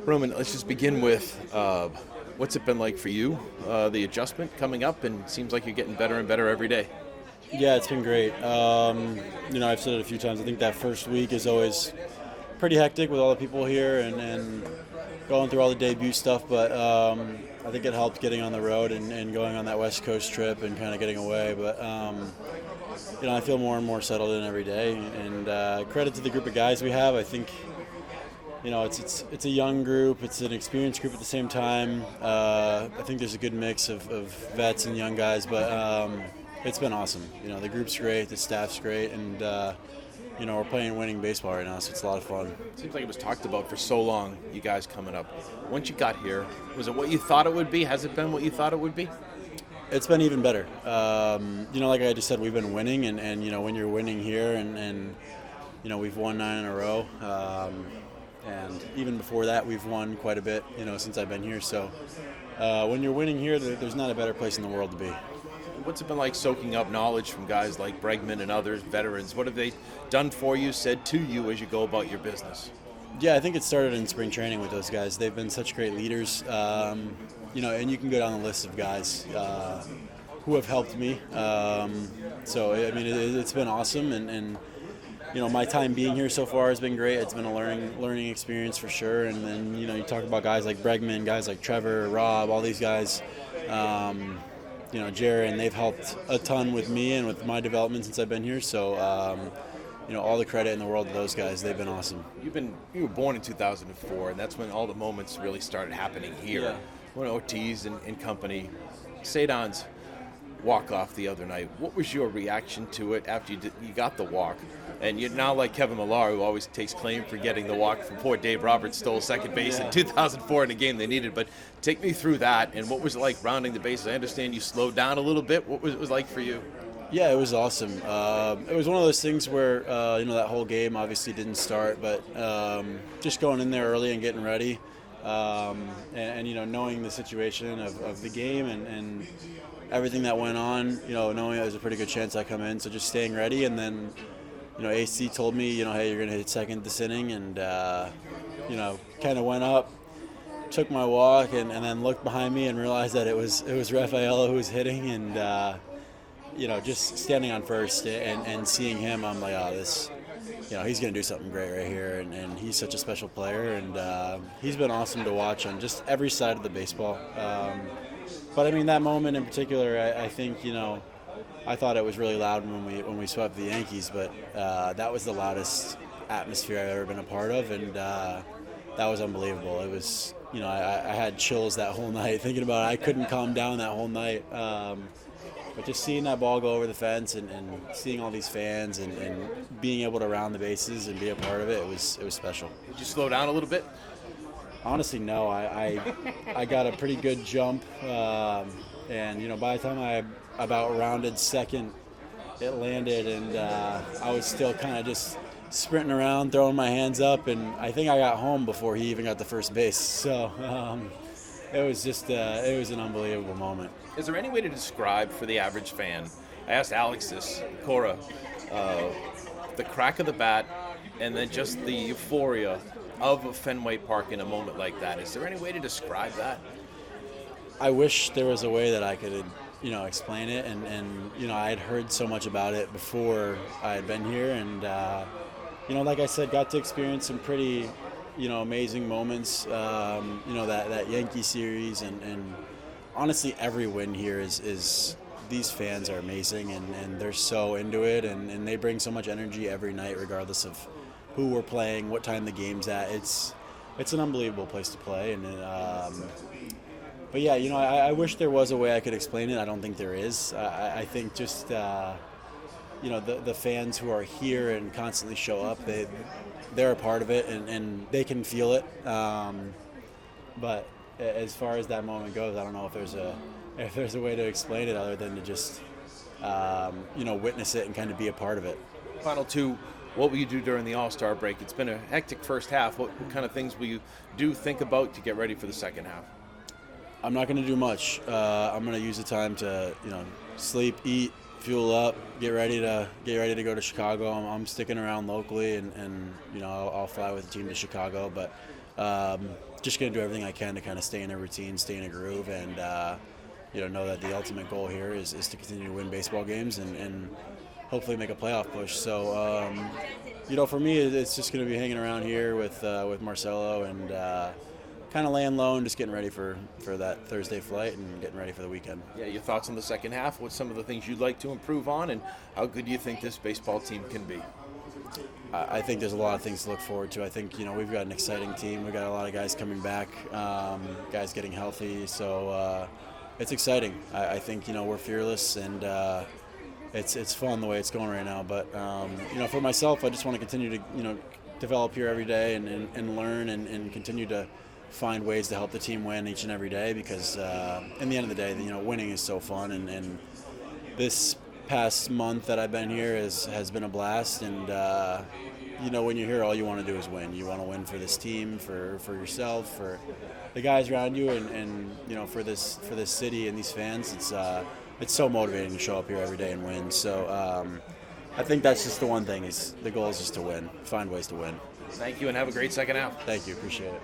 Roman, let's just begin with what's it been like for you, the adjustment coming up, and it seems like you're getting better and better every day. Yeah, it's been great. I've said it a few times. I think that first week is always pretty hectic with all the people here and going through all the debut stuff, but I think it helped getting on the road and going on that West Coast trip and kind of getting away. But, I feel more and more settled in every day, and credit to the group of guys we have. I think, it's a young group. It's an experienced group at the same time. I think there's a good mix of vets and young guys, but it's been awesome. The group's great, the staff's great, and we're playing winning baseball right now, so it's a lot of fun. Seems like it was talked about for so long, you guys coming up. Once you got here, was it what you thought it would be? Has it been what you thought it would be? It's been even better. Like I just said, we've been winning, and when you're winning here, and we've won 9 in a row, and even before that, we've won quite a bit, since I've been here. So when you're winning here, there's not a better place in the world to be. What's it been like soaking up knowledge from guys like Bregman and others, veterans? What have they done for you, said to you as you go about your business? Yeah, I think it started in spring training with those guys. They've been such great leaders, and you can go down the list of guys who have helped me. It's been awesome, and my time being here so far has been great. It's been a learning experience for sure. And then, you talk about guys like Bregman, guys like Trevor, Rob, all these guys. Jared, and they've helped a ton with me and with my development since I've been here. So, all the credit in the world to those guys. They've been awesome. You were born in 2004, and that's when all the moments really started happening here. Yeah. When Ortiz and company, Cedon's walk-off the other night, what was your reaction to it after you got the walk? And you're now like Kevin Millar, who always takes claim for getting the walk from poor Dave Roberts stole second base in 2004 in a game they needed. But take me through that, and what was it like rounding the bases? I understand you slowed down a little bit. What was it like for you? Yeah, it was awesome. It was one of those things where, that whole game obviously didn't start, but just going in there early and getting ready, and knowing the situation of the game and everything that went on, knowing there was a pretty good chance I come in, so just staying ready. And then, AC told me, hey, you're going to hit second this inning, and, kind of went up, took my walk, and then looked behind me and realized that it was Rafaela who was hitting, and, just standing on first and seeing him, I'm like, oh, this, he's going to do something great right here, and he's such a special player, and he's been awesome to watch on just every side of the baseball. But that moment in particular, I think, I thought it was really loud when we swept the Yankees, but that was the loudest atmosphere I've ever been a part of, and that was unbelievable. It was, I had chills that whole night thinking about it. I couldn't calm down that whole night. But just seeing that ball go over the fence and seeing all these fans and being able to round the bases and be a part of it, it was special. Did you slow down a little bit? Honestly, no. I got a pretty good jump, and by the time I about rounded second, it landed, and I was still kind of just sprinting around, throwing my hands up, and I think I got home before he even got to first base. So it was just it was an unbelievable moment. Is there any way to describe for the average fan? I asked Alex this, Cora, the crack of the bat, and then just the euphoria of a Fenway Park in a moment like that. Is there any way to describe that? I wish there was a way that I could, explain it. And I had heard so much about it before I had been here. And, like I said, got to experience some pretty, amazing moments, that Yankee series. And honestly, every win here is these fans are amazing, and they're so into it. And they bring so much energy every night, regardless of who we're playing, what time the game's at. It's an unbelievable place to play, and but yeah, I wish there was a way I could explain it. I don't think there is. I think just the fans who are here and constantly show up, they're a part of it, and they can feel it. But as far as that moment goes, I don't know if there's a way to explain it other than to just witness it and kind of be a part of it. Final two. What will you do during the AllStar break? It's been a hectic first half. What kind of things will you think about to get ready for the second half? I'm not going to do much. I'm going to use the time to, sleep, eat, fuel up, get ready to go to Chicago. I'm sticking around locally, and I'll fly with the team to Chicago. But just going to do everything I can to kind of stay in a routine, stay in a groove, and know that the ultimate goal here is to continue to win baseball games and hopefully make a playoff push. So, for me, it's just going to be hanging around here with Marcelo and kind of laying low and just getting ready for that Thursday flight and getting ready for the weekend. Yeah, your thoughts on the second half? What's some of the things you'd like to improve on, and how good do you think this baseball team can be? I think there's a lot of things to look forward to. I think, we've got an exciting team. We've got a lot of guys coming back, guys getting healthy. So it's exciting. I think, we're fearless, and it's fun the way it's going right now. But, for myself, I just want to continue to, develop here every day and learn and continue to find ways to help the team win each and every day, because in the end of the day, winning is so fun. And this past month that I've been here has been a blast, and when you're here, all you want to do is win. You want to win for this team, for yourself, for the guys around you, and for this city and these fans. It's so motivating to show up here every day and win. So I think that's just the one thing, is the goal is just to win, find ways to win. Thank you, and have a great second half. Thank you, appreciate it.